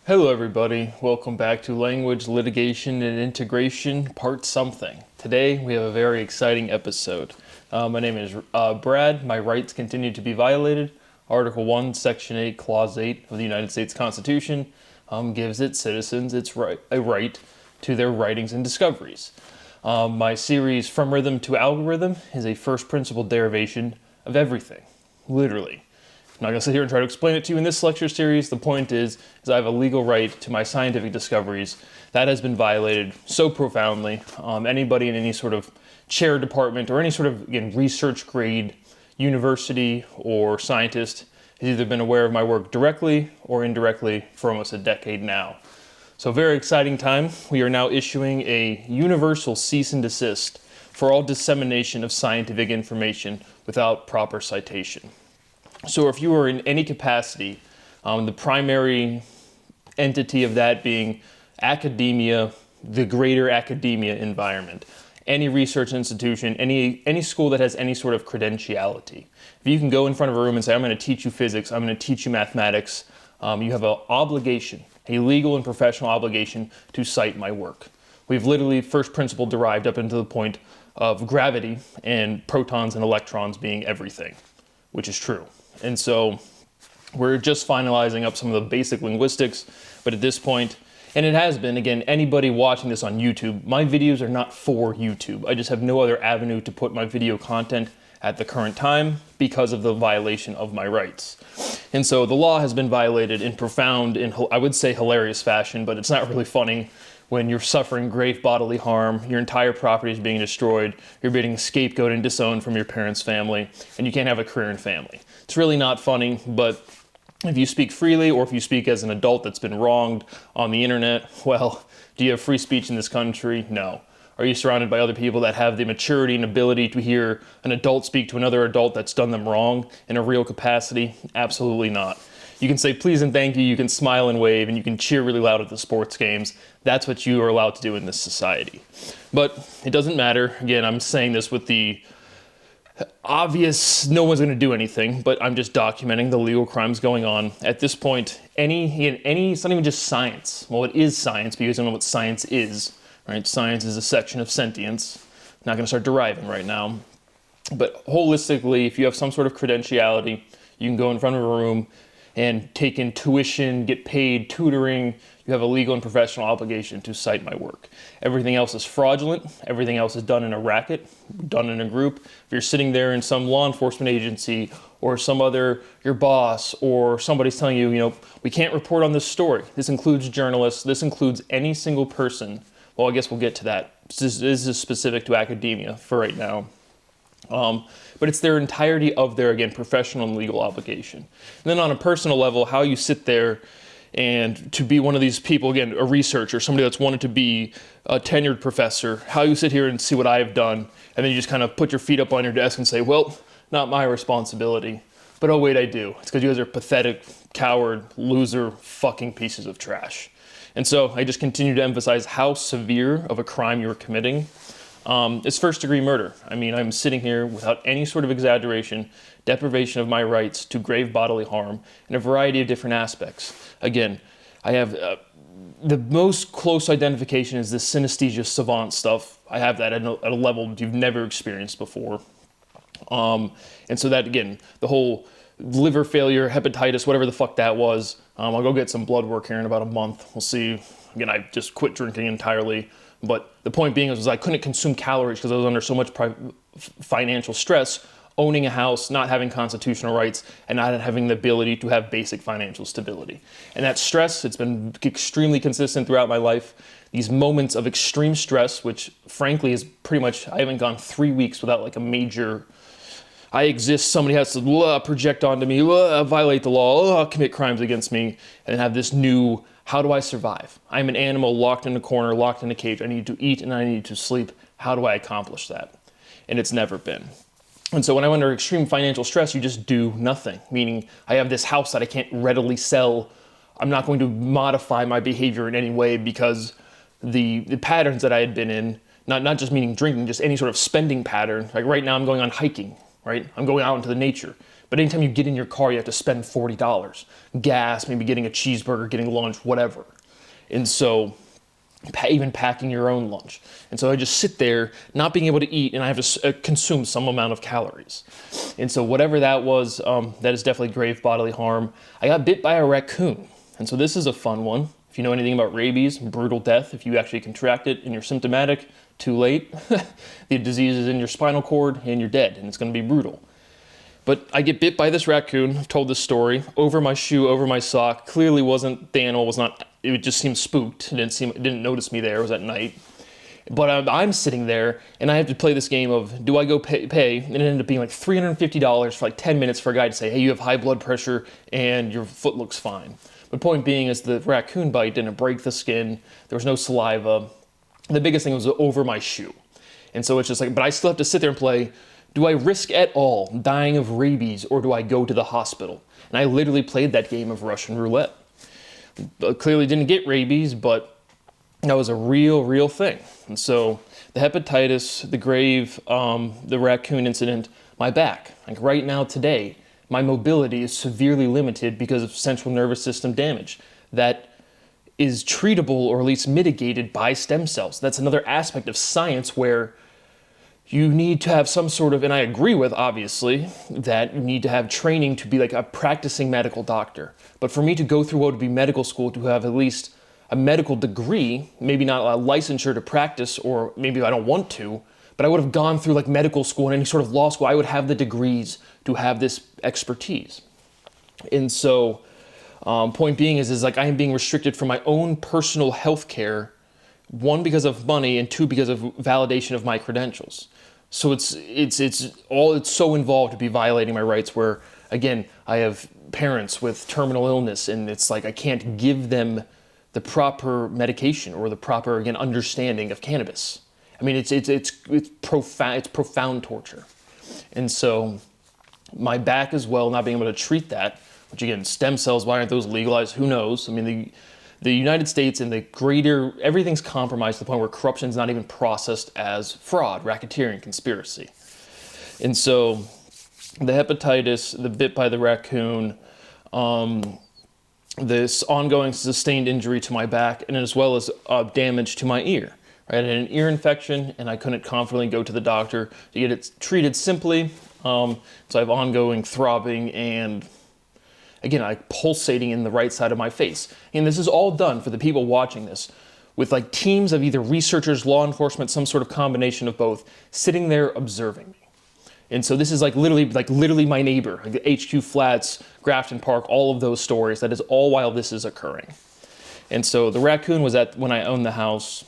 Hello everybody, welcome back to Language, Litigation, and Integration, Part Something. Today we have a very exciting episode. My name is Brad. My rights continue to be violated. Article 1, Section 8, Clause 8 of the United States Constitution gives its citizens a right to their writings and discoveries. My series, From Rhythm to Algorithm, is a first principle derivation of everything, literally. I'm not going to sit here and try to explain it to you in this lecture series. The point is I have a legal right to my scientific discoveries. That has been violated so profoundly. Anybody in any sort of chair department or any sort of, again, research grade university or scientist has either been aware of my work directly or indirectly for almost a decade now. So very exciting time. We are now issuing a universal cease and desist for all dissemination of scientific information without proper citation. So if you are in any capacity, the primary entity of that being academia, the greater academia environment, any research institution, any school that has any sort of credentiality. If you can go in front of a room and say, I'm going to teach you physics, I'm going to teach you mathematics, you have an obligation, a legal and professional obligation to cite my work. We've literally first principle derived up into the point of gravity and protons and electrons being everything, which is true. And so we're just finalizing up some of the basic linguistics, but at this point, and it has been, again, anybody watching this on YouTube, my videos are not for YouTube. I just have no other avenue to put my video content at the current time because of the violation of my rights. And so the law has been violated in profound, and I would say hilarious fashion, but it's not really funny when you're suffering grave bodily harm, your entire property is being destroyed, you're being scapegoated and disowned from your parents' family, and you can't have a career in family. It's really not funny, but if you speak freely or if you speak as an adult that's been wronged on the internet, well, do you have free speech in this country? No. Are you surrounded by other people that have the maturity and ability to hear an adult speak to another adult that's done them wrong in a real capacity? Absolutely not. You can say please and thank you can smile and wave, and you can cheer really loud at the sports games. That's what you are allowed to do in this society. But it doesn't matter. Again, I'm saying this with the obvious, no one's going to do anything, but I'm just documenting the legal crimes going on. At this point, it's not even just science. Well, it is science because I don't know what science is, right? Science is a section of sentience. I'm not going to start deriving right now. But holistically, if you have some sort of credentiality, you can go in front of a room and take in tuition, get paid tutoring. You have a legal and professional obligation to cite my work. Everything else is fraudulent. Everything else is done in a racket, done in a group. If you're sitting there in some law enforcement agency or your boss or somebody's telling you, we can't report on this story. This includes journalists. This includes any single person. Well, I guess we'll get to that. This is specific to academia for right now. But it's their entirety of their, again, professional and legal obligation. And then on a personal level, how you sit there and to be one of these people, again, a researcher, somebody that's wanted to be a tenured professor, how you sit here and see what I've done, and then you just kind of put your feet up on your desk and say, well, not my responsibility. But oh wait, I do. It's because you guys are pathetic, coward, loser, fucking pieces of trash. And so I just continue to emphasize how severe of a crime you're committing. It's first-degree murder. I mean, I'm sitting here without any sort of exaggeration, deprivation of my rights to grave bodily harm in a variety of different aspects. Again, I have the most close identification is this synesthesia savant stuff. I have that at a level you've never experienced before. And so that, again, the whole liver failure, hepatitis, whatever the fuck that was, I'll go get some blood work here in about a month. We'll see. Again, I just quit drinking entirely. But the point being was I couldn't consume calories because I was under so much financial stress, owning a house, not having constitutional rights, and not having the ability to have basic financial stability. And that stress, it's been extremely consistent throughout my life. These moments of extreme stress, which frankly is pretty much, I haven't gone 3 weeks without like a major, I exist, somebody has to project onto me, violate the law, commit crimes against me, and have this new, how do I survive? I'm an animal locked in a corner, locked in a cage. I need to eat and I need to sleep. How do I accomplish that? And it's never been. And so when I'm under extreme financial stress, you just do nothing. Meaning I have this house that I can't readily sell. I'm not going to modify my behavior in any way because the patterns that I had been in, not just meaning drinking, just any sort of spending pattern. Like right now I'm going on hiking, right? I'm going out into the nature. But anytime you get in your car, you have to spend $40. Gas, maybe getting a cheeseburger, getting lunch, whatever. And so, even packing your own lunch. And so I just sit there, not being able to eat, and I have to consume some amount of calories. And so whatever that was, that is definitely grave bodily harm. I got bit by a raccoon. And so this is a fun one. If you know anything about rabies, brutal death, if you actually contract it and you're symptomatic, too late. The disease is in your spinal cord and you're dead, and it's going to be brutal. But I get bit by this raccoon. I've told this story. Over my shoe, over my sock. Clearly wasn't, the animal was not, it just seemed spooked. It didn't notice me there. It was at night. But I'm sitting there, and I have to play this game of, do I go pay? And it ended up being like $350 for like 10 minutes for a guy to say, hey, you have high blood pressure and your foot looks fine. But point being is the raccoon bite didn't break the skin. There was no saliva. The biggest thing was over my shoe. And so it's just like, but I still have to sit there and play, do I risk at all dying of rabies, or do I go to the hospital? And I literally played that game of Russian roulette. Clearly didn't get rabies, but that was a real thing. And so the hepatitis, the grave, the raccoon incident, my back. Like right now today, my mobility is severely limited because of central nervous system damage that is treatable or at least mitigated by stem cells. That's another aspect of science where you need to have some sort of, and I agree with, obviously, that you need to have training to be like a practicing medical doctor. But for me to go through what would be medical school, to have at least a medical degree, maybe not a licensure to practice, or maybe I don't want to, but I would have gone through like medical school and any sort of law school. I would have the degrees to have this expertise. And so, point being is like I am being restricted from my own personal health care, one, because of money, and two, because of validation of my credentials. So it's so involved to be violating my rights where, again, I have parents with terminal illness, and it's like I can't give them the proper medication or the proper, again, understanding of cannabis. I mean, it's profound torture. And so my back as well, not being able to treat that, which again, stem cells, why aren't those legalized? Who knows? I mean, the United States and the greater, everything's compromised to the point where corruption is not even processed as fraud, racketeering, conspiracy. And so the hepatitis, the bit by the raccoon, this ongoing sustained injury to my back, and as well as damage to my ear. Right? I had an ear infection, and I couldn't confidently go to the doctor to get it treated simply. So I have ongoing throbbing and, again, like pulsating in the right side of my face. And this is all done for the people watching this with like teams of either researchers, law enforcement, some sort of combination of both, sitting there observing me. And so this is like literally my neighbor, like the HQ Flats, Grafton Park, all of those stories. That is all while this is occurring. And so the raccoon was at when I owned the house,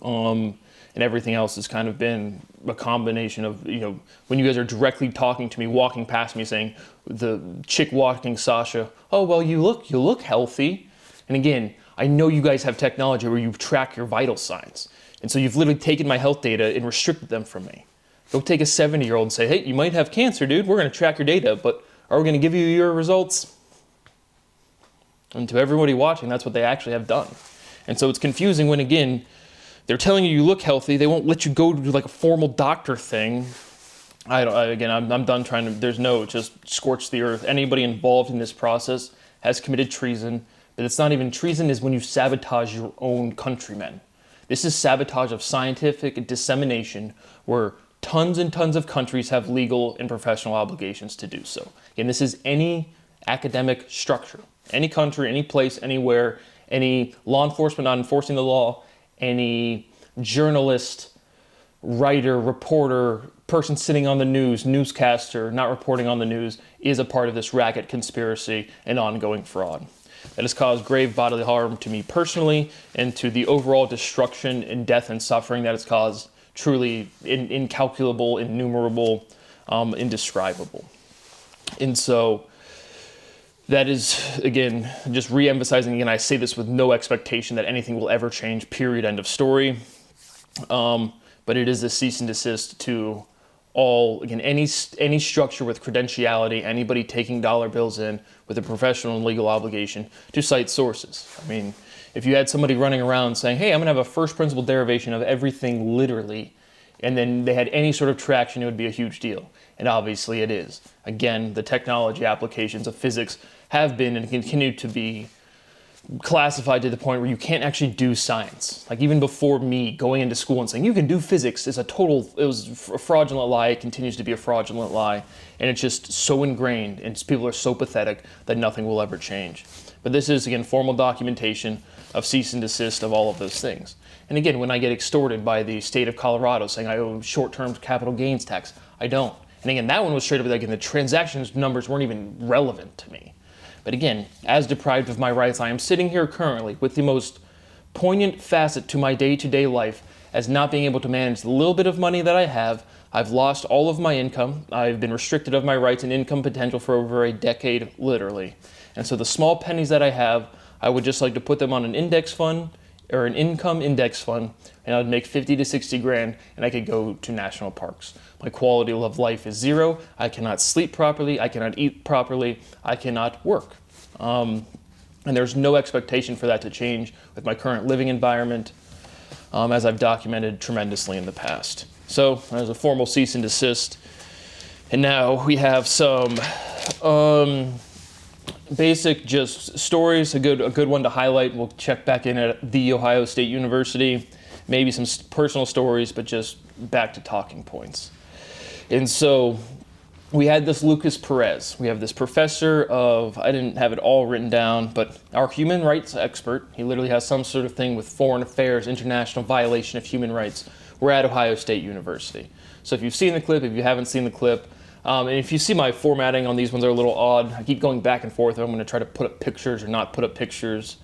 and everything else has kind of been a combination of, you know, when you guys are directly talking to me, walking past me, saying, the chick walking Sasha, oh, well, you look healthy. And again, I know you guys have technology where you track your vital signs. And so you've literally taken my health data and restricted them from me. Go take a 70-year-old and say, hey, you might have cancer, dude. We're going to track your data, but are we going to give you your results? And to everybody watching, that's what they actually have done. And so it's confusing when, again, they're telling you look healthy. They won't let you go to like a formal doctor thing. I'm done trying to, it just scorch the earth. Anybody involved in this process has committed treason, but it's not even treason is when you sabotage your own countrymen. This is sabotage of scientific dissemination where tons and tons of countries have legal and professional obligations to do so. Again, this is any academic structure, any country, any place, anywhere, any law enforcement not enforcing the law, any journalist, writer, reporter, person sitting on the news, newscaster, not reporting on the news, is a part of this racket, conspiracy, and ongoing fraud. That has caused grave bodily harm to me personally and to the overall destruction and death and suffering that it's caused, truly incalculable, innumerable, indescribable. And so that is, again, just re-emphasizing, again, I say this with no expectation that anything will ever change, period, end of story. But it is a cease and desist to all, again, any structure with credentiality, anybody taking dollar bills in with a professional and legal obligation to cite sources. I mean, if you had somebody running around saying, hey, I'm going to have a first principle derivation of everything literally, and then they had any sort of traction, it would be a huge deal. And obviously it is. Again, the technology applications of physics have been and continue to be classified to the point where you can't actually do science. Like even before me going into school and saying you can do physics is it was a fraudulent lie. It continues to be a fraudulent lie. And it's just so ingrained and people are so pathetic that nothing will ever change. But this is, again, formal documentation of cease and desist of all of those things. And again, when I get extorted by the state of Colorado saying I owe short-term capital gains tax, I don't. And again, that one was straight up like, and the transactions numbers weren't even relevant to me. But again, as deprived of my rights, I am sitting here currently with the most poignant facet to my day-to-day life as not being able to manage the little bit of money that I have. I've lost all of my income. I've been restricted of my rights and income potential for over a decade, literally. And so the small pennies that I have, I would just like to put them on an index fund or an income index fund, and I would make 50 to 60 grand, and I could go to national parks. My quality of life is zero. I cannot sleep properly. I cannot eat properly. I cannot work. And there's no expectation for that to change with my current living environment, as I've documented tremendously in the past. So there's a formal cease and desist. And now we have some basic just stories, a good one to highlight. We'll check back in at The Ohio State University, maybe some personal stories, but just back to talking points. And so we had this Lucas Perez. We have this professor of, I didn't have it all written down, but our human rights expert. He literally has some sort of thing with foreign affairs, international violation of human rights. We're at Ohio State University. So if you've seen the clip, if you haven't seen the clip, and if you see my formatting on these ones are a little odd, I keep going back and forth. I'm going to try to put up pictures or not put up pictures.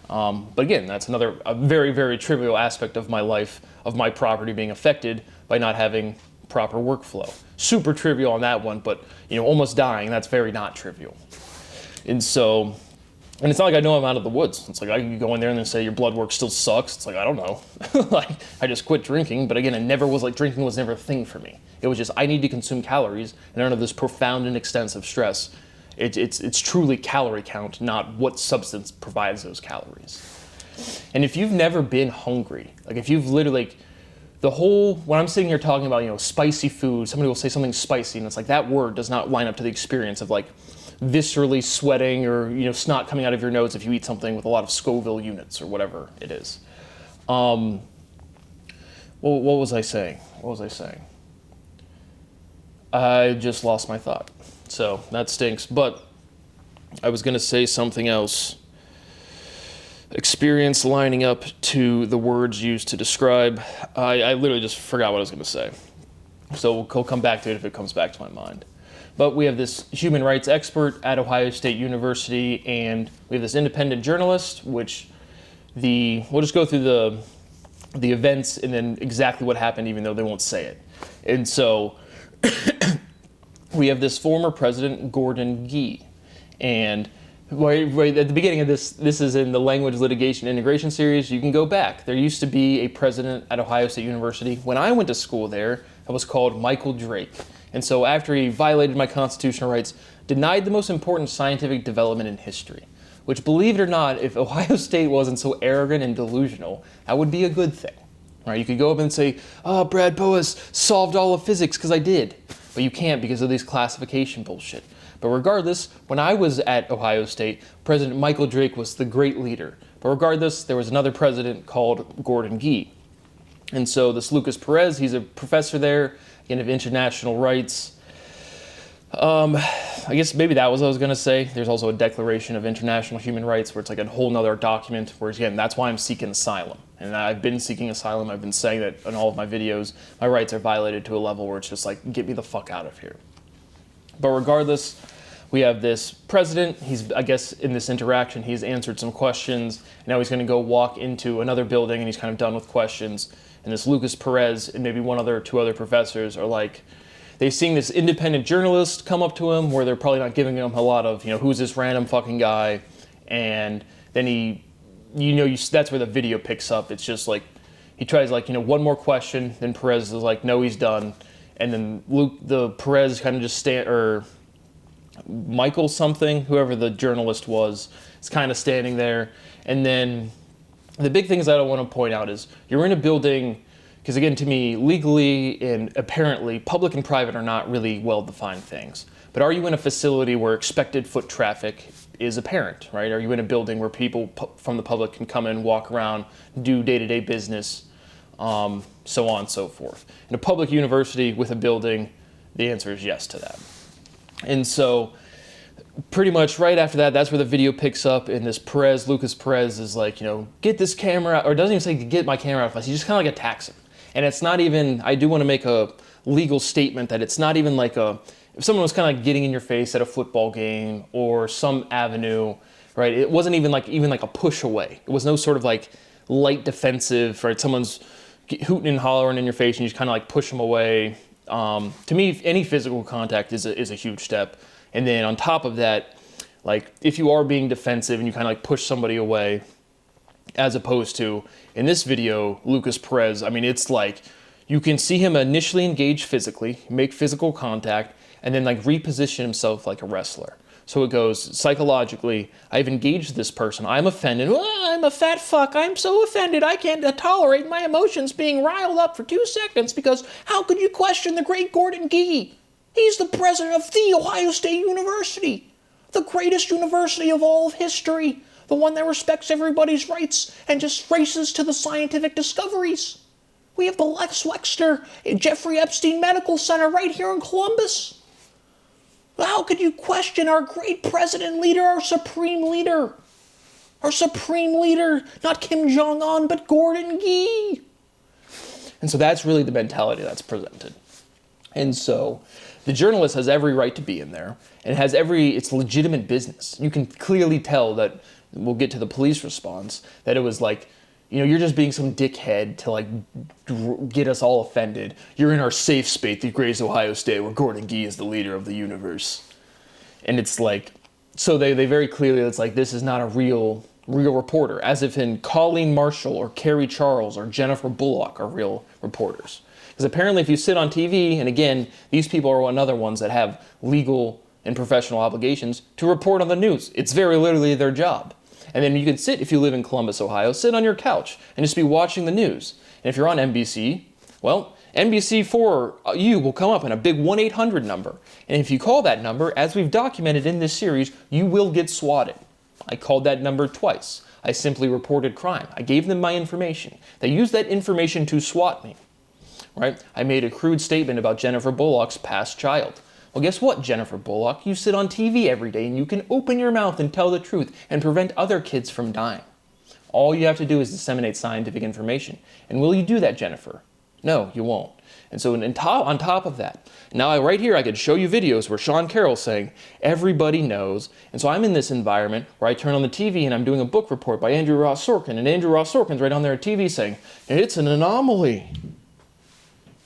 But again, that's a very, very trivial aspect of my life, of my property being affected by not having proper workflow. Super trivial on that one, but almost dying, that's very not trivial. And so, and it's not like I know I'm out of the woods. It's like I can go in there and then say your blood work still sucks. It's like, I don't know. Like I just quit drinking, but again, it never was like drinking was never a thing for me. It was just I need to consume calories and under this profound and extensive stress. It's truly calorie count, not what substance provides those calories. And if you've never been hungry, like if you've literally when I'm sitting here talking about, spicy food, somebody will say something spicy, and it's like that word does not line up to the experience of like viscerally sweating or, snot coming out of your nose if you eat something with a lot of Scoville units or whatever it is. What was I saying? I just lost my thought. So that stinks, but I was going to say something else. Experience lining up to the words used to describe. I literally just forgot what I was going to say. So we'll come back to it if it comes back to my mind. But we have this human rights expert at Ohio State University, and we have this independent journalist, we'll just go through the events and then exactly what happened, even though they won't say it. And so we have this former president, Gordon Gee, and right at the beginning of this is in the Language Litigation Integration series. You can go back. There used to be a president at Ohio State University. When I went to school there, that was called Michael Drake. And so after he violated my constitutional rights, denied the most important scientific development in history, which, believe it or not, if Ohio State wasn't so arrogant and delusional, that would be a good thing. Right? You could go up and say, Brad Boas solved all of physics because I did. But you can't because of these classification bullshit. But regardless, when I was at Ohio State, President Michael Drake was the great leader. But regardless, there was another president called Gordon Gee. And so this Lucas Perez, he's a professor there, again, of international rights. I guess maybe that was what I was going to say. There's also a Declaration of International Human Rights where it's like a whole nother document, where again, that's why I'm seeking asylum. And I've been seeking asylum. I've been saying that in all of my videos. My rights are violated to a level where it's just like, get me the fuck out of here. But regardless, we have this president. I guess in this interaction, he's answered some questions. Now he's going to go walk into another building, and he's kind of done with questions. And this Lucas Perez and maybe two other professors are like, they've seen this independent journalist come up to him, where they're probably not giving him a lot of, who's this random fucking guy? And then that's where the video picks up. It's just like, he tries one more question, then Perez is like, no, he's done. And then the Perez kind of just or Michael something, whoever the journalist was, is kind of standing there. And then the big things that I want to point out is you're in a building Because again, to me, legally and apparently, public and private are not really well-defined things. But are you in a facility where expected foot traffic is apparent, right? Are you in a building where people from the public can come in, walk around, do day-to-day business, so on and so forth? In a public university with a building, the answer is yes to that. And so pretty much right after that, that's where the video picks up, and this Lucas Perez is like, get this camera out, or doesn't even say get my camera out of us. He just kind of like attacks him. And it's not even, I do want to make a legal statement that it's not even like if someone was kind of like getting in your face at a football game or some avenue, right? It wasn't even like a push away. It was no sort of like light defensive, right? Someone's hooting and hollering in your face and you just kind of like push them away. To me, any physical contact is a huge step. And then on top of that, like if you are being defensive and you kind of like push somebody away, as opposed to, in this video, Lucas Perez, I mean, it's like, you can see him initially engage physically, make physical contact, and then like reposition himself like a wrestler. So it goes, psychologically, I've engaged this person, I'm offended, I'm a fat fuck, I'm so offended, I can't tolerate my emotions being riled up for 2 seconds, because how could you question the great Gordon Gee? He's the president of The Ohio State University, the greatest university of all of history. The one that respects everybody's rights and just races to the scientific discoveries. We have the Lex Wexner Jeffrey Epstein Medical Center right here in Columbus. How could you question our great president leader, our supreme leader? Our supreme leader, not Kim Jong-un, but Gordon Gee. And so that's really the mentality that's presented. And so the journalist has every right to be in there, and it's legitimate business. You can clearly tell that, we'll get to the police response, that it was like, you're just being some dickhead to like get us all offended. You're in our safe space, the greatest Ohio State, where Gordon Gee is the leader of the universe. And it's like, so they very clearly, it's like, this is not a real reporter, as if in Colleen Marshall or Carrie Charles or Jennifer Bullock are real reporters. Because apparently if you sit on TV, and again, these people are another ones that have legal and professional obligations to report on the news. It's very literally their job. And then you can sit, if you live in Columbus, Ohio, sit on your couch and just be watching the news. And if you're on NBC, well, NBC for you will come up in a big 1-800 number. And if you call that number, as we've documented in this series, you will get swatted. I called that number twice. I simply reported crime. I gave them my information. They used that information to swat me. Right? I made a crude statement about Jennifer Bullock's past child. Well, guess what, Jennifer Bullock? You sit on TV every day and you can open your mouth and tell the truth and prevent other kids from dying. All you have to do is disseminate scientific information. And will you do that, Jennifer? No, you won't. And so on top of that, now right here I could show you videos where Sean Carroll's saying, everybody knows. And so I'm in this environment where I turn on the TV and I'm doing a book report by Andrew Ross Sorkin. And Andrew Ross Sorkin's right on there at TV saying, it's an anomaly.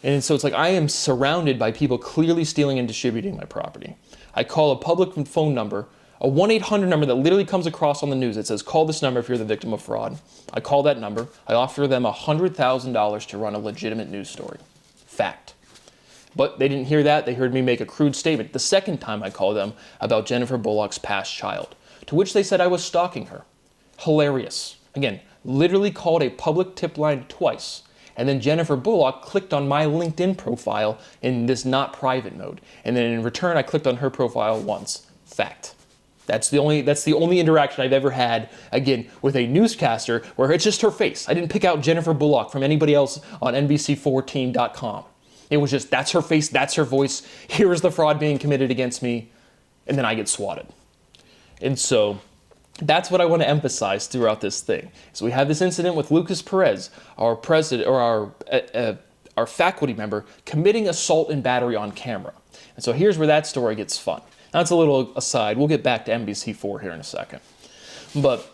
And so it's like I am surrounded by people clearly stealing and distributing my property. I call a public phone number, a 1-800 number that literally comes across on the news. It says, call this number if you're the victim of fraud. I call that number. I offer them $100,000 to run a legitimate news story. Fact. But they didn't hear that. They heard me make a crude statement the second time I called them about Jennifer Bullock's past child, to which they said I was stalking her. Hilarious. Again, literally called a public tip line twice. And then Jennifer Bullock clicked on my LinkedIn profile in this not private mode. And then in return, I clicked on her profile once. Fact. That's the only interaction I've ever had, again, with a newscaster where it's just her face. I didn't pick out Jennifer Bullock from anybody else on NBC14.com. It was just, that's her face, that's her voice. Here is the fraud being committed against me. And then I get swatted. And so that's what I want to emphasize throughout this thing. So we have this incident with Lucas Perez, our president, or our faculty member, committing assault and battery on camera. And so here's where that story gets fun. Now it's a little aside. We'll get back to NBC4 here in a second. But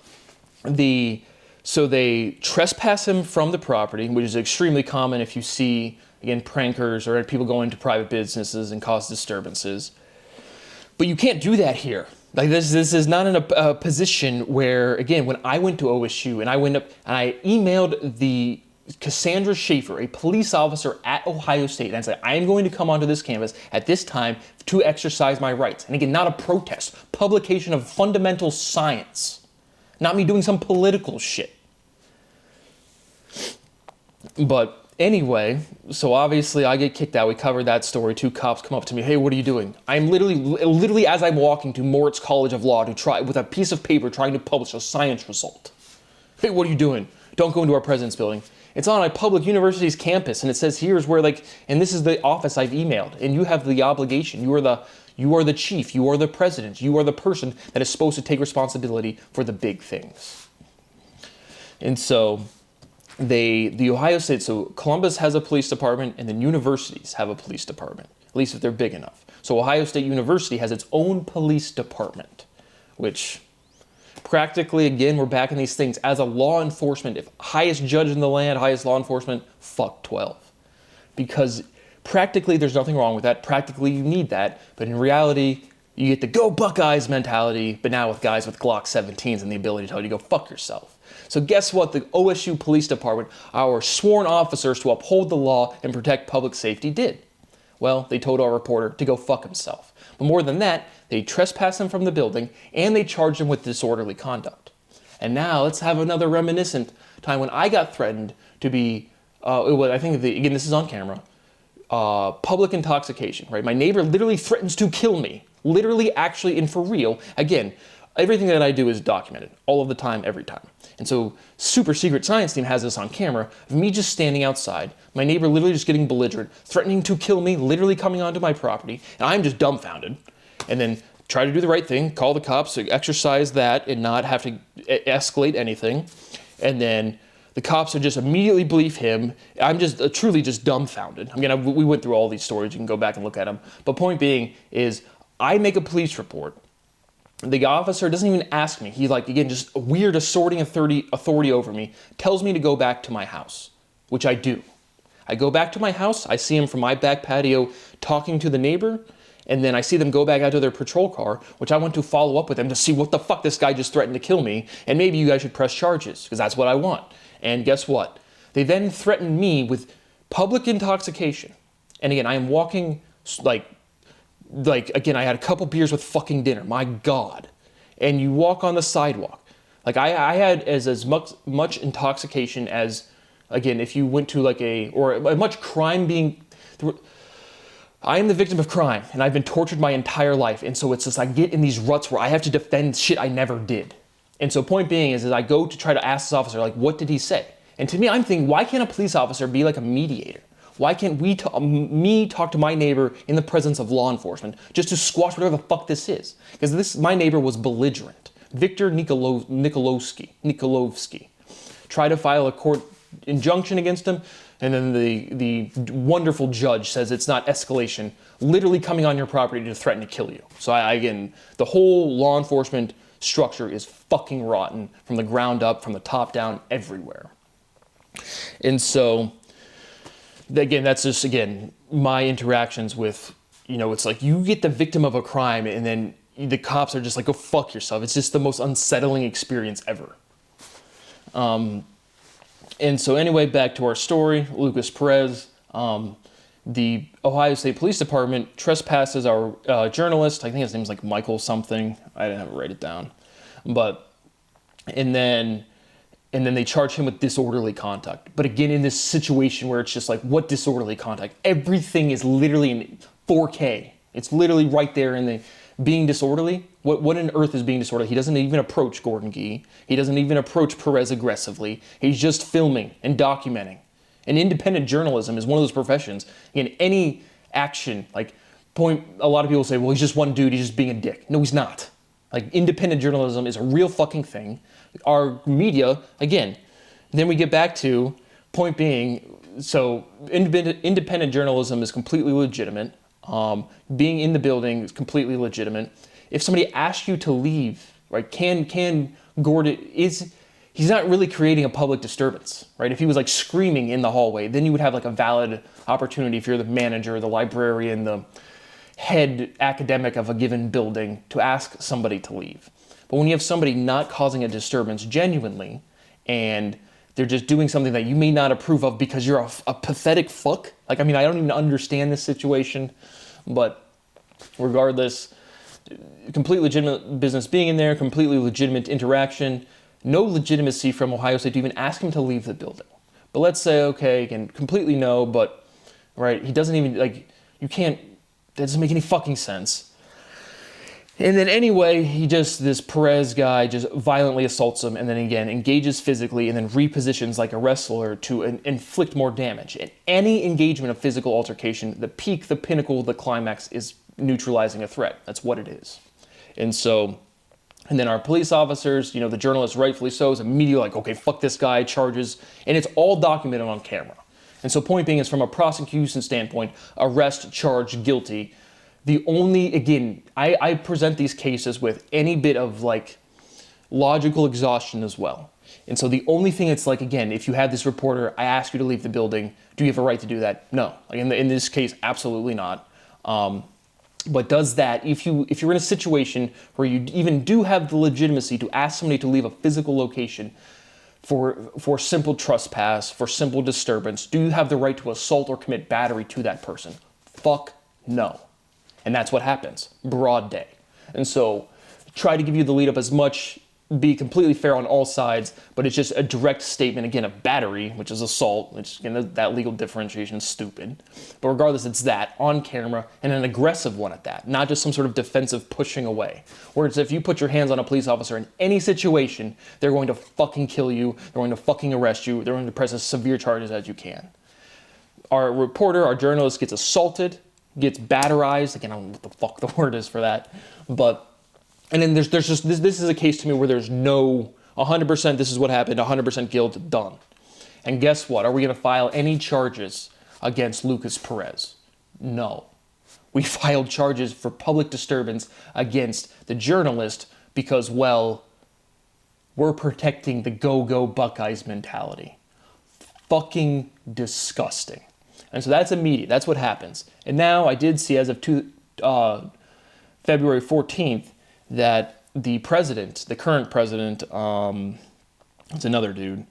so they trespass him from the property, which is extremely common if you see, again, prankers or people go into private businesses and cause disturbances. But you can't do that here. Like this is not in a position where, again, when I went to OSU and I went up and I emailed the Cassandra Schaefer, a police officer at Ohio State, and I said, I am going to come onto this campus at this time to exercise my rights. And again, not a protest, publication of fundamental science, not me doing some political shit. But Anyway, so obviously I get kicked out. We covered that story. Two cops come up to me. Hey, what are you doing? I'm literally as I'm walking to Moritz College of Law to try with a piece of paper trying to publish a science result. Hey, what are you doing? Don't go into our president's building. It's on a public university's campus, and it says here's where and this is the office I've emailed, and you have the obligation. You are the chief. You are the president. You are the person that is supposed to take responsibility for the big things. And so the Ohio State, so Columbus has a police department, and then universities have a police department, at least if they're big enough. So Ohio State University has its own police department, which practically, again, we're back in these things. As a law enforcement, if highest judge in the land, highest law enforcement, fuck 12. Because practically there's nothing wrong with that. Practically you need that. But in reality, you get the go Buckeyes mentality, but now with guys with Glock 17s and the ability to tell you to go fuck yourself. So guess what? The OSU Police Department, our sworn officers to uphold the law and protect public safety, did. Well, they told our reporter to go fuck himself. But more than that, they trespassed him from the building and they charged him with disorderly conduct. And now let's have another reminiscent time when I got threatened to be, I think, again, this is on camera, public intoxication, right? My neighbor literally threatens to kill me. Literally, actually, and for real. Again, everything that I do is documented all of the time, every time. And so super secret science team has this on camera of me just standing outside, my neighbor literally just getting belligerent, threatening to kill me, literally coming onto my property, and I'm just dumbfounded. And then try to do the right thing, call the cops, exercise that, and not have to escalate anything. And then the cops would just immediately believe him. I'm just truly just dumbfounded. I mean, we went through all these stories. You can go back and look at them. But point being is I make a police report. The officer doesn't even ask me. He again, just a weird assorting authority over me, tells me to go back to my house, which I do. I go back to my house. I see him from my back patio talking to the neighbor. And then I see them go back out to their patrol car, which I want to follow up with them to see what the fuck this guy just threatened to kill me. And maybe you guys should press charges because that's what I want. And guess what? They then threatened me with public intoxication. And again, I am walking again, I had a couple beers with fucking dinner. My God. And you walk on the sidewalk. I had as much intoxication as, again, if you went to a much crime being... I am the victim of crime, and I've been tortured my entire life. And so it's just I get in these ruts where I have to defend shit I never did. And so point being is I go to try to ask this officer, what did he say? And to me, I'm thinking, why can't a police officer be like a mediator? Why can't me talk to my neighbor in the presence of law enforcement just to squash whatever the fuck this is? Because my neighbor was belligerent. Victor Nikolovsky tried to file a court injunction against him, and then the wonderful judge says it's not escalation, literally coming on your property to threaten to kill you. So again, the whole law enforcement structure is fucking rotten from the ground up, from the top down, everywhere. And so, again, that's just, again, my interactions with, it's you get the victim of a crime and then the cops are just go fuck yourself. It's just the most unsettling experience ever. And so anyway, back to our story, Lucas Perez, the Ohio State Police Department trespasses our journalist. I think his name's Michael something. I didn't have it write it down. And then they charge him with disorderly conduct. But again, in this situation where it's just what disorderly conduct? Everything is literally in 4K. It's literally right there in the being disorderly. What on earth is being disorderly? He doesn't even approach Gordon Gee. He doesn't even approach Perez aggressively. He's just filming and documenting. And independent journalism is one of those professions. In any action, a lot of people say, well, he's just one dude, he's just being a dick. No, he's not. Independent journalism is a real fucking thing. Our media, again, then we get back to point being, so independent journalism is completely legitimate. Being in the building is completely legitimate. If somebody asks you to leave, right, can Gordon, he's not really creating a public disturbance, right? If he was screaming in the hallway, then you would have a valid opportunity if you're the manager, the librarian, the head academic of a given building to ask somebody to leave. But when you have somebody not causing a disturbance genuinely, and they're just doing something that you may not approve of because you're a pathetic fuck. I don't even understand this situation, but regardless, complete legitimate business being in there, completely legitimate interaction, no legitimacy from Ohio State to even ask him to leave the building. But let's say, okay, again, completely no, but, right, he doesn't even, like, you can't, that doesn't make any fucking sense. And then anyway, this Perez guy just violently assaults him and then again engages physically and then repositions like a wrestler to inflict more damage. And any engagement of physical altercation, the peak, the pinnacle, the climax is neutralizing a threat. That's what it is. And so, and then our police officers, the journalist rightfully so is immediately like, okay, fuck this guy, charges. And it's all documented on camera. And so point being is from a prosecution standpoint, arrest, charge, guilty. The only, again, I present these cases with any bit of like logical exhaustion as well. And so the only thing it's like, again, if you had this reporter, I ask you to leave the building, do you have a right to do that? No. Like in this case, absolutely not. But does that, if you're in a situation where you even do have the legitimacy to ask somebody to leave a physical location for simple trespass, for simple disturbance, do you have the right to assault or commit battery to that person? Fuck no. And that's what happens, broad day. And so try to give you the lead up as much, be completely fair on all sides, but it's just a direct statement, again, of battery, which is assault, which, that legal differentiation is stupid. But regardless, it's that, on camera, and an aggressive one at that, not just some sort of defensive pushing away. Whereas if you put your hands on a police officer in any situation, they're going to fucking kill you, they're going to fucking arrest you, they're going to press as severe charges as you can. Our reporter, our journalist gets assaulted, gets batterized. Again, I don't know what the fuck the word is for that. And then there's just, this is a case to me where there's no 100% this is what happened, 100% guilt, done. And guess what? Are we going to file any charges against Lucas Perez? No. We filed charges for public disturbance against the journalist because, well, we're protecting the go-go Buckeyes mentality. Fucking disgusting. And so that's immediate. That's what happens. And now I did see as of February 14th that the president, the current president, it's another dude,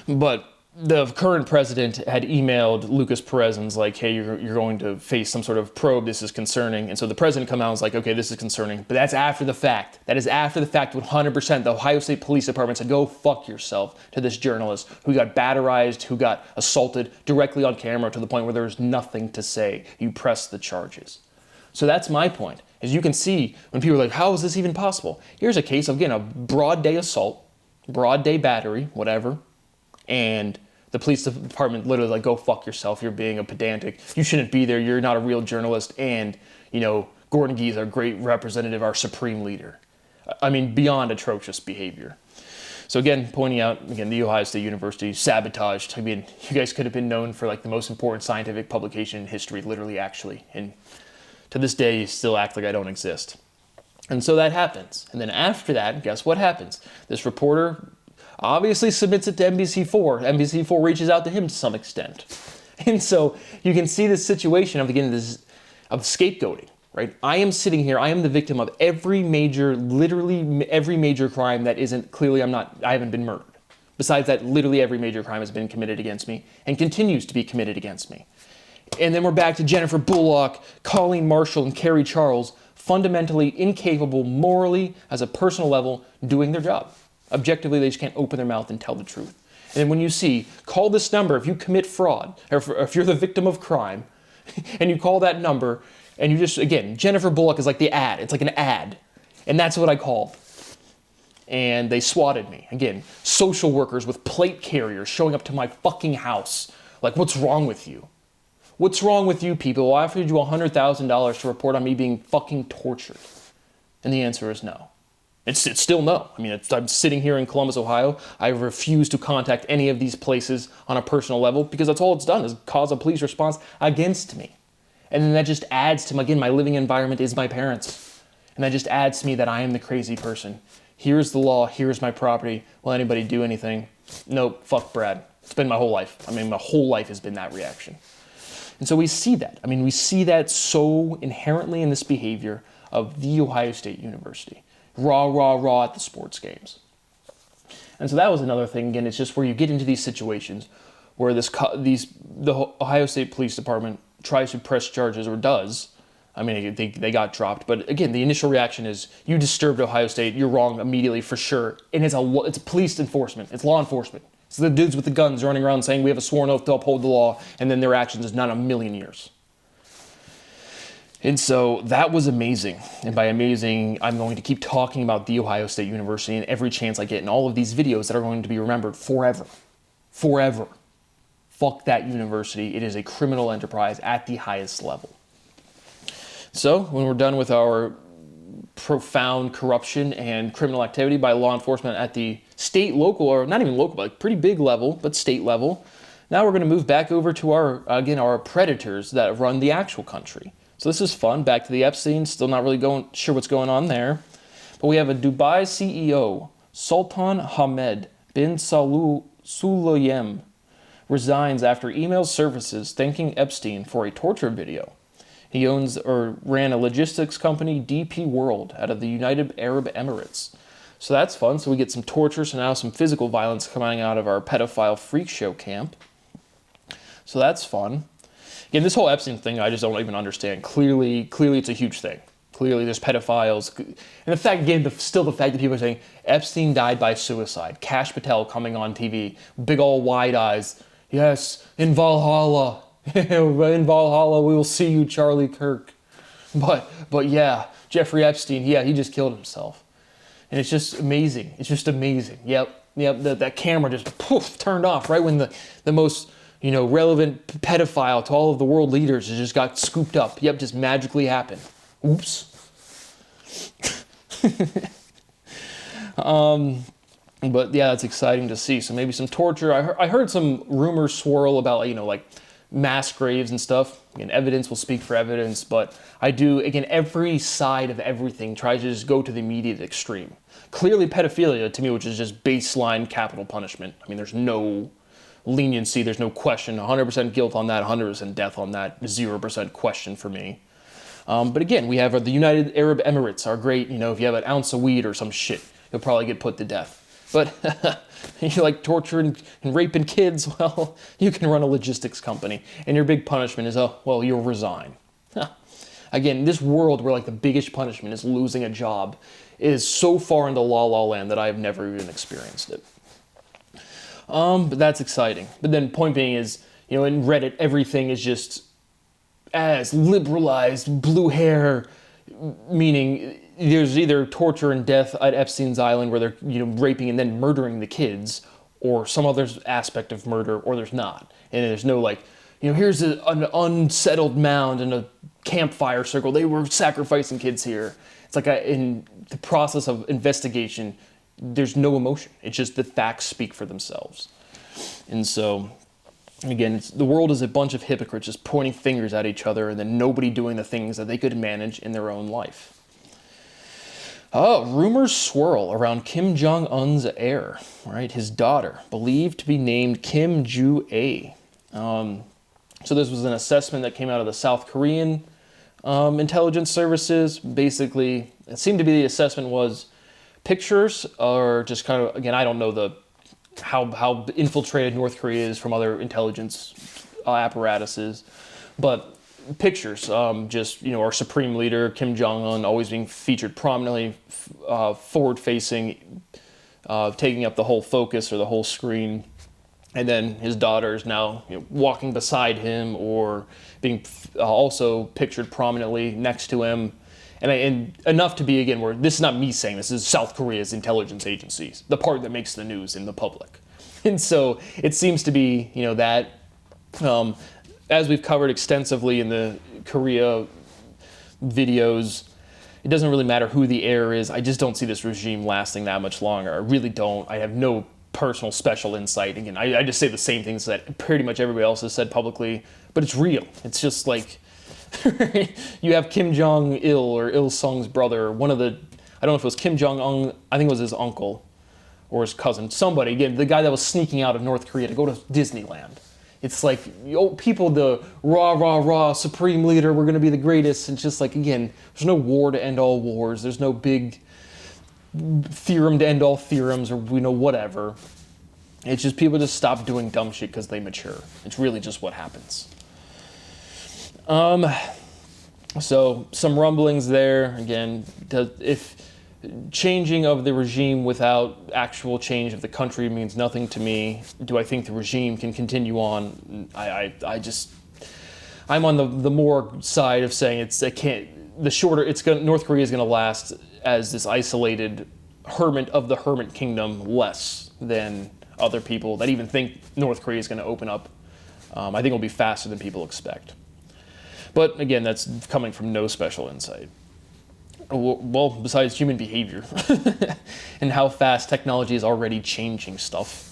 but the current president had emailed Lucas Perez and was like, hey, you're going to face some sort of probe. This is concerning. And so the president come out and was like, okay, this is concerning. But that's after the fact. That is after the fact 100%. The Ohio State Police Department said, go fuck yourself to this journalist who got batterized, who got assaulted directly on camera to the point where there's nothing to say. You press the charges. So that's my point. As you can see, when people are like, how is this even possible? Here's a case of, again, a broad day assault, broad day battery, whatever. And the police department literally like, go fuck yourself. You're being a pedantic. You shouldn't be there. You're not a real journalist. And, Gordon Gee is our great representative, our supreme leader. I mean, beyond atrocious behavior. So again, pointing out, the Ohio State University sabotaged. I mean, you guys could have been known for like the most important scientific publication in history, literally, actually. And to this day, you still act like I don't exist. And so that happens. And then after that, guess what happens? This reporter obviously submits it to NBC4. NBC4 reaches out to him to some extent. And so you can see this situation of, again, of scapegoating, right? I am sitting here, I am the victim of literally every major crime that isn't, clearly I haven't been murdered. Besides that, literally every major crime has been committed against me and continues to be committed against me. And then we're back to Jennifer Bullock, Colleen Marshall, and Carrie Charles, fundamentally incapable morally, as a personal level, doing their job. Objectively, they just can't open their mouth and tell the truth. And then when you see, call this number if you commit fraud, or if you're the victim of crime, and you call that number, and you just, again, Jennifer Bullock is like the ad. It's like an ad. And that's what I called. And they swatted me. Again, social workers with plate carriers showing up to my fucking house. Like, what's wrong with you? What's wrong with you people? I offered you $100,000 to report on me being fucking tortured. And the answer is no. It's still no. I mean, I'm sitting here in Columbus, Ohio. I refuse to contact any of these places on a personal level because that's all it's done is cause a police response against me. And then that just adds to, again, my living environment is my parents. And that just adds to me that I am the crazy person. Here's the law. Here's my property. Will anybody do anything? Nope. Fuck Brad. It's been my whole life. I mean, my whole life has been that reaction. And so we see that. I mean, we see that so inherently in this behavior of the Ohio State University. Raw, raw, raw at the sports games. And so that was another thing. Again, it's just where you get into these situations where the Ohio State Police Department tries to press charges, or does. I mean, they got dropped. But again, the initial reaction is, you disturbed Ohio State, you're wrong immediately for sure. And it's police enforcement. It's law enforcement. It's the dudes with the guns running around saying we have a sworn oath to uphold the law, and then their actions is not a million years. And so that was amazing. And by amazing, I'm going to keep talking about The Ohio State University in every chance I get in all of these videos that are going to be remembered forever. Forever. Fuck that university. It is a criminal enterprise at the highest level. So when we're done with our profound corruption and criminal activity by law enforcement at the state, local, or not even local, but pretty big level, but state level, now we're going to move back over to our predators that run the actual country. So this is fun. Back to the Epstein. Still not really sure what's going on there. But we have a Dubai CEO, Sultan Hamed bin Sulayem, resigns after email services thanking Epstein for a torture video. He owns or ran a logistics company, DP World, out of the United Arab Emirates. So that's fun. So we get some torture, so now some physical violence coming out of our pedophile freak show camp. So that's fun. Again, this whole Epstein thing, I just don't even understand. Clearly it's a huge thing. Clearly there's pedophiles. And the fact, again, still the fact that people are saying Epstein died by suicide. Kash Patel coming on TV, big old wide eyes. Yes, in Valhalla. In Valhalla, we will see you, Charlie Kirk. But yeah, Jeffrey Epstein, yeah, he just killed himself. And it's just amazing. It's just amazing. Yep, that camera just poof, turned off right when the most relevant pedophile to all of the world leaders just got scooped up. Yep, just magically happened. Oops. But yeah, that's exciting to see. So maybe some torture. I heard some rumors swirl about, like mass graves and stuff. Again, evidence will speak for evidence, but I do, again, every side of everything tries to just go to the immediate extreme. Clearly pedophilia, to me, which is just baseline capital punishment. I mean, there's no leniency, there's no question, 100% guilt on that, 100% death on that, 0% question for me. But again, we have the United Arab Emirates, our great, if you have an ounce of weed or some shit, you'll probably get put to death. But you like torturing and raping kids, well, you can run a logistics company, and your big punishment is, you'll resign. Again, this world where the biggest punishment is losing a job is so far into la land that I have never even experienced it. But that's exciting. But then point being is, in Reddit, everything is just as liberalized, blue hair, meaning there's either torture and death at Epstein's Island where they're, raping and then murdering the kids, or some other aspect of murder, or there's not. And there's no here's an unsettled mound and a campfire circle. They were sacrificing kids here. It's in the process of investigation, there's no emotion. It's just the facts speak for themselves. And so, again, the world is a bunch of hypocrites just pointing fingers at each other and then nobody doing the things that they could manage in their own life. Rumors swirl around Kim Jong-un's heir, right? His daughter, believed to be named Kim Ju-ae. So this was an assessment that came out of the South Korean intelligence services. Basically, it seemed to be the assessment was pictures are just kind of, again, I don't know how infiltrated North Korea is from other intelligence apparatuses, but pictures, just, our supreme leader, Kim Jong-un, always being featured prominently, forward-facing, taking up the whole focus or the whole screen. And then his daughter is now walking beside him or being also pictured prominently next to him. And enough to be, again, where this is not me saying this is South Korea's intelligence agencies, the part that makes the news in the public. And so it seems to be, that, as we've covered extensively in the Korea videos, it doesn't really matter who the heir is. I just don't see this regime lasting that much longer. I really don't. I have no personal special insight. Again, I just say the same things that pretty much everybody else has said publicly, but it's real. It's just you have Kim Jong-il or Il-sung's brother, one of the, I don't know if it was Kim Jong-un, I think it was his uncle or his cousin, somebody, again, the guy that was sneaking out of North Korea to go to Disneyland. It's people, the rah, supreme leader, we're going to be the greatest. It's just again, there's no war to end all wars. There's no big theorem to end all theorems or, whatever. It's just people just stop doing dumb shit because they mature. It's really just what happens. So some rumblings there. Again, if changing of the regime without actual change of the country means nothing to me. Do I think the regime can continue on? I'm on the more side of saying North Korea is going to last as this isolated hermit of the hermit kingdom less than other people that even think North Korea is going to open up. I think it'll be faster than people expect. But again, that's coming from no special insight. Well, besides human behavior and how fast technology is already changing stuff.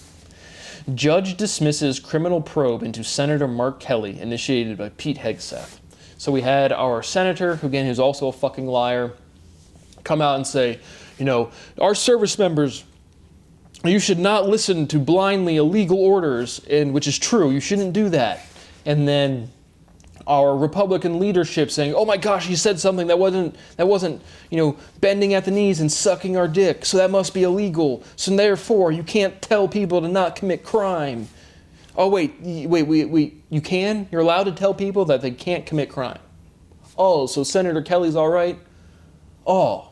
Judge dismisses criminal probe into Senator Mark Kelly initiated by Pete Hegseth. So we had our senator, who again, who's also a fucking liar, come out and say, our service members, you should not listen to blindly illegal orders, and which is true, you shouldn't do that. And then our Republican leadership saying, oh my gosh, he said something that wasn't, bending at the knees and sucking our dick, so that must be illegal. So therefore, you can't tell people to not commit crime. Oh wait, you can? You're allowed to tell people that they can't commit crime. Oh, so Senator Kelly's all right? Oh,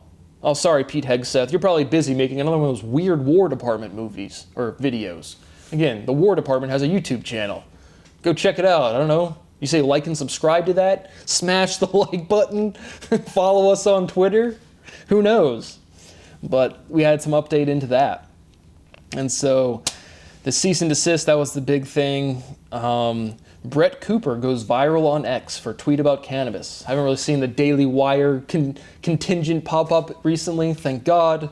sorry, Pete Hegseth. You're probably busy making another one of those weird War Department movies or videos. Again, the War Department has a YouTube channel. Go check it out. I don't know. You say like and subscribe to that? Smash the like button? Follow us on Twitter? Who knows? But we had some update into that. And so the cease and desist, that was the big thing. Brett Cooper goes viral on X for tweet about cannabis. I haven't really seen the Daily Wire contingent pop up recently, thank God.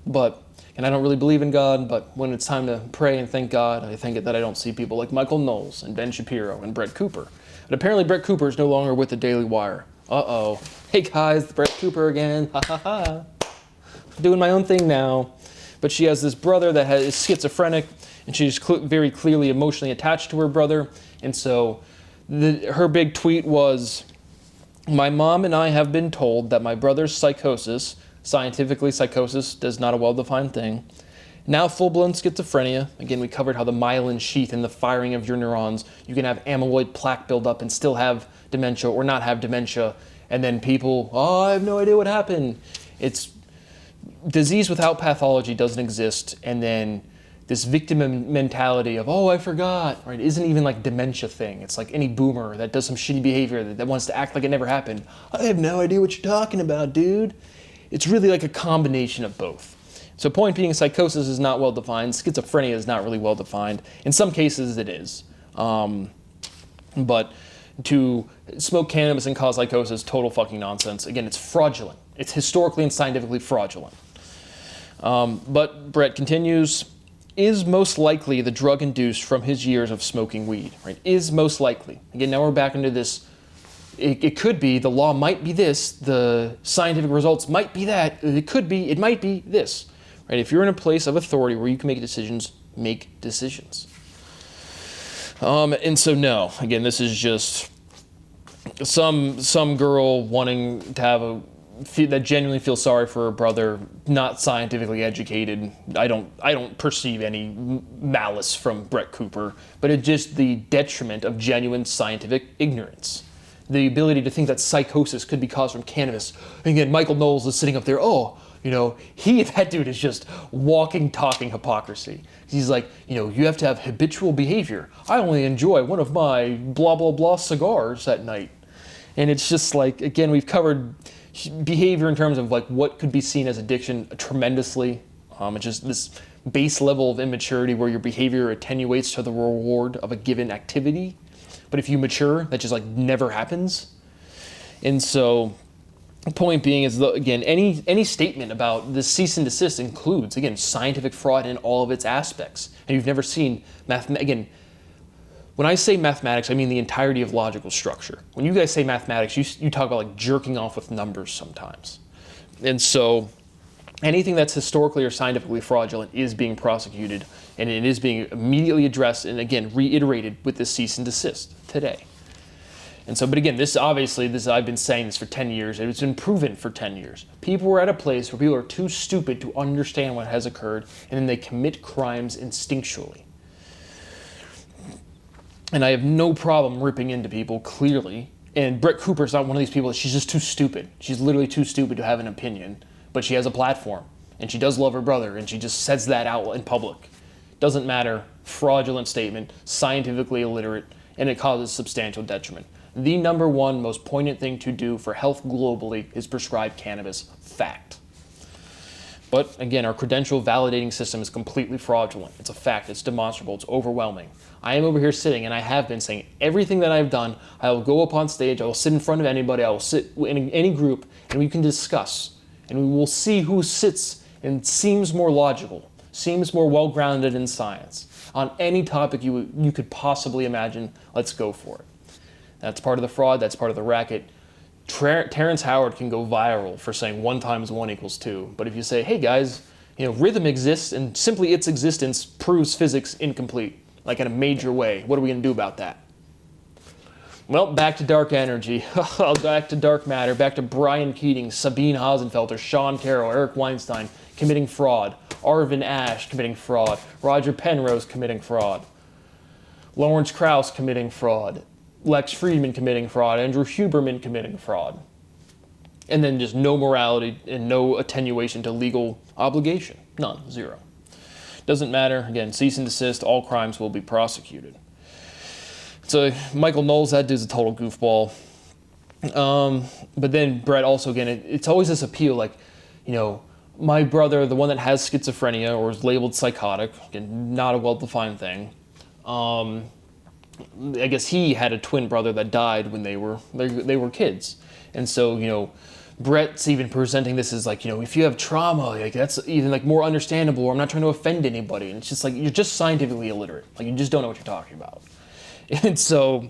And I don't really believe in God, but when it's time to pray and thank God, I think that I don't see people like Michael Knowles and Ben Shapiro and Brett Cooper. But apparently Brett Cooper is no longer with the Daily Wire. Uh-oh. Hey guys, Brett Cooper again. Ha ha ha. Doing my own thing now. But she has this brother that is schizophrenic, and she's very clearly emotionally attached to her brother. And so her big tweet was, my mom and I have been told that my brother's psychosis, scientifically psychosis is not a well-defined thing, now full-blown schizophrenia. Again, we covered how the myelin sheath and the firing of your neurons, you can have amyloid plaque build up and still have dementia or not have dementia. And then people, I have no idea what happened. It's disease without pathology doesn't exist. And then this victim mentality of, I forgot, right? It isn't even like dementia thing. It's like any boomer that does some shitty behavior that wants to act like it never happened. I have no idea what you're talking about, dude. It's really like a combination of both. So point being, psychosis is not well defined. Schizophrenia is not really well defined. In some cases it is. But to smoke cannabis and cause psychosis, total fucking nonsense. Again, it's fraudulent. It's historically and scientifically fraudulent. But Brett continues, is most likely the drug induced from his years of smoking weed, right? Is most likely. Again, now we're back into this. It could be, the law might be this, the scientific results might be that, it might be this, right? If you're in a place of authority where you can make decisions, make decisions. And so no, again, this is just some girl wanting to have that genuinely feels sorry for her brother, not scientifically educated. I don't perceive any malice from Brett Cooper, but it's just the detriment of genuine scientific ignorance. The ability to think that psychosis could be caused from cannabis. And again, Michael Knowles is sitting up there, that dude is just walking, talking hypocrisy. He's like, you have to have habitual behavior. I only enjoy one of my blah, blah, blah cigars at night. And it's just like, again, we've covered behavior in terms of like what could be seen as addiction tremendously. It's just this base level of immaturity where your behavior attenuates to the reward of a given activity. But if you mature, that just like never happens. And so the point being is, again, any statement about the cease and desist includes, again, scientific fraud in all of its aspects. And you've never seen again, when I say mathematics, I mean the entirety of logical structure. When you guys say mathematics, you talk about like jerking off with numbers sometimes. And so anything that's historically or scientifically fraudulent is being prosecuted, and it is being immediately addressed and again reiterated with the cease and desist today. And so, but again, I've been saying this for 10 years, and it's been proven for 10 years. People are at a place where people are too stupid to understand what has occurred, and then they commit crimes instinctually. And I have no problem ripping into people, clearly. And Brett Cooper's not one of these people. She's just too stupid. She's literally too stupid to have an opinion. but she has a platform, and she does love her brother, and she just says that out in public. Doesn't matter, fraudulent statement, scientifically illiterate, and it causes substantial detriment. The number one most poignant thing to do for health globally is prescribe cannabis. Fact. But again, our credential validating system is completely fraudulent. It's a fact, it's demonstrable, it's overwhelming. I am over here sitting, and I have been saying everything that I've done. I will go up on stage, I will sit in front of anybody, I will sit in any group, and we can discuss. And we will see who sits and seems more logical, seems more well-grounded in science. On any topic you could possibly imagine, let's go for it. That's part of the fraud, that's part of the racket. Terrence Howard can go viral for saying 1 × 1 = 2. But if you say, hey guys, rhythm exists and simply its existence proves physics incomplete, like in a major way, what are we going to do about that? Well, back to dark energy, back to dark matter, back to Brian Keating, Sabine Hasenfelter, Sean Carroll, Eric Weinstein committing fraud, Arvin Ash committing fraud, Roger Penrose committing fraud, Lawrence Krauss committing fraud, Lex Friedman committing fraud, Andrew Huberman committing fraud. And then just no morality and no attenuation to legal obligation. None. Zero. Doesn't matter. Again, cease and desist. All crimes will be prosecuted. So Michael Knowles, that dude's a total goofball. But then Brett also, again, it's always this appeal like, my brother, the one that has schizophrenia or is labeled psychotic, again, not a well-defined thing. I guess he had a twin brother that died when they were kids. And so, Brett's even presenting this as like, if you have trauma, like that's even like more understandable, or I'm not trying to offend anybody. And it's just like, you're just scientifically illiterate. Like you just don't know what you're talking about. And so,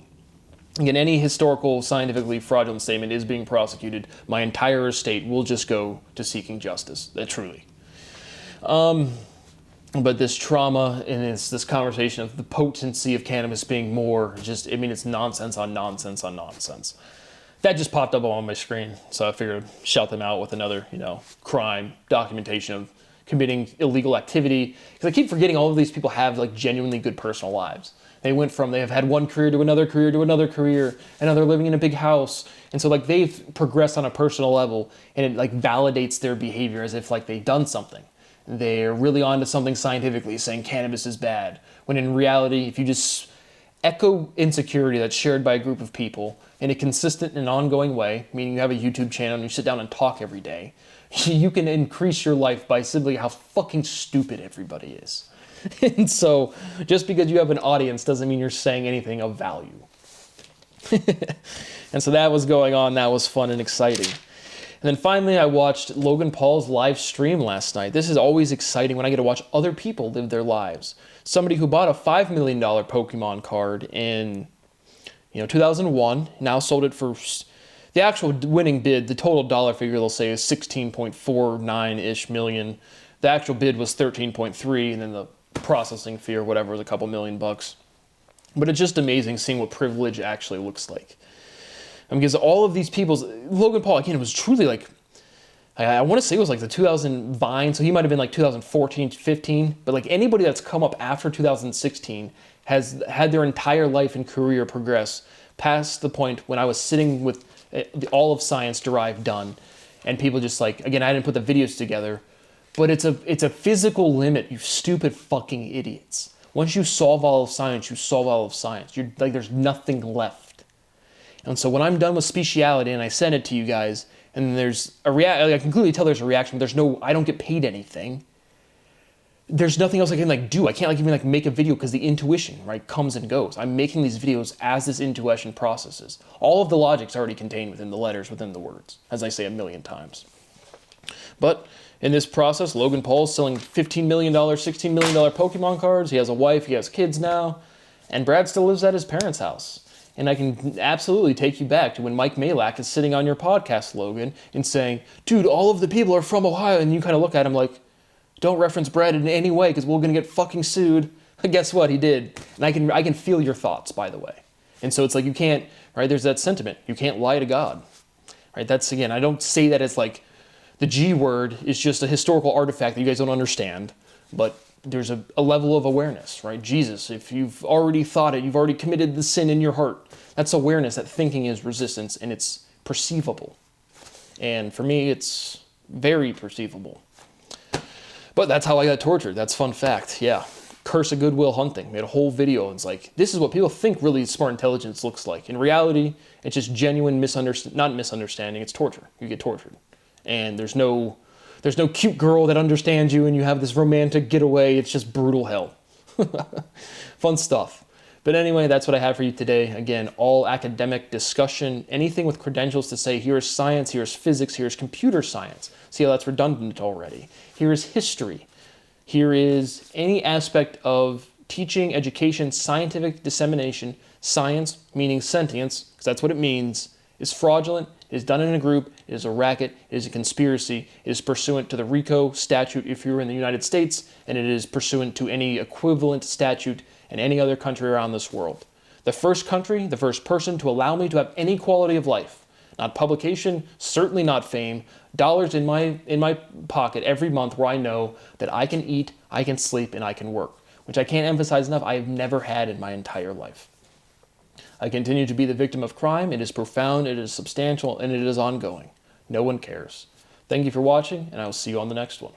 again, any historical, scientifically fraudulent statement is being prosecuted. My entire estate will just go to seeking justice, truly. But this trauma and this conversation of the potency of cannabis being more, it's nonsense on nonsense on nonsense. That just popped up on my screen, so I figured I'd shout them out with another, crime, documentation of committing illegal activity. Because I keep forgetting all of these people have like genuinely good personal lives. They have had one career to another career to another career, and now they're living in a big house. And so like they've progressed on a personal level, and it like validates their behavior as if like they've done something. They're really onto something scientifically, saying cannabis is bad. When in reality, if you just echo insecurity that's shared by a group of people in a consistent and ongoing way, meaning you have a YouTube channel and you sit down and talk every day, you can increase your life by simply how fucking stupid everybody is. And so, just because you have an audience doesn't mean you're saying anything of value. And so that was going on, that was fun and exciting. And then finally, I watched Logan Paul's live stream last night. This is always exciting when I get to watch other people live their lives. Somebody who bought a $5 million Pokemon card in 2001, now sold it for, the actual winning bid, the total dollar figure they'll say is 16.49-ish million. The actual bid was 13.3, and then the processing fee or whatever was a couple $1 million. But it's just amazing seeing what privilege actually looks like. Because all of these people's, Logan Paul, again, it was truly like, I want to say it was like the 2000 Vine, so he might have been like 2014, 15, but like anybody that's come up after 2016 has had their entire life and career progress past the point when I was sitting with all of science derived done, and people just like, again, I didn't put the videos together, but it's a physical limit, you stupid fucking idiots. Once you solve all of science, you solve all of science. You're like, there's nothing left. And so when I'm done with speciality and I send it to you guys, and there's a I can clearly tell there's a reaction, but I don't get paid anything. There's nothing else I can do. I can't even make a video because the intuition, comes and goes. I'm making these videos as this intuition processes. All of the logic's already contained within the letters, within the words, as I say 1,000,000 times. But in this process, Logan Paul's selling $15 million, $16 million Pokemon cards. He has a wife, he has kids now, and Brad still lives at his parents' house. And I can absolutely take you back to when Mike Malak is sitting on your podcast, Logan, and saying, dude, all of the people are from Ohio. And you kind of look at him like, don't reference Brad in any way because we're going to get fucking sued. Guess what? He did. And I can feel your thoughts, by the way. And so it's like you can't, there's that sentiment. You can't lie to God. That's, again, I don't say that as like the G word is just a historical artifact that you guys don't understand. But there's a level of awareness, Jesus, if you've already thought it, you've already committed the sin in your heart. That's awareness that thinking is resistance and it's perceivable. And for me, it's Very perceivable. But that's how I got tortured. That's fun fact. Yeah. Curse of Goodwill Hunting. Made a whole video. And it's like, this is what people think really smart intelligence looks like. In reality, it's just genuine not misunderstanding. It's torture. You get tortured. And there's no cute girl that understands you and you have this romantic getaway. It's just brutal hell. Fun stuff. But anyway, that's what I have for you today. Again, all academic discussion, anything with credentials to say, here's science, here's physics, here's computer science. See how that's redundant already. Here is history. Here is any aspect of teaching, education, scientific dissemination, science, meaning sentience, because that's what it means, is fraudulent, is done in a group, is a racket, is a conspiracy, is pursuant to the RICO statute if you're in the United States, and it is pursuant to any equivalent statute in any other country around this world. The first country, the first person to allow me to have any quality of life, not publication, certainly not fame, dollars in my pocket every month where I know that I can eat, I can sleep, and I can work, which I can't emphasize enough, I have never had in my entire life. I continue to be the victim of crime. It is profound, it is substantial, and it is ongoing. No one cares. Thank you for watching, and I will see you on the next one.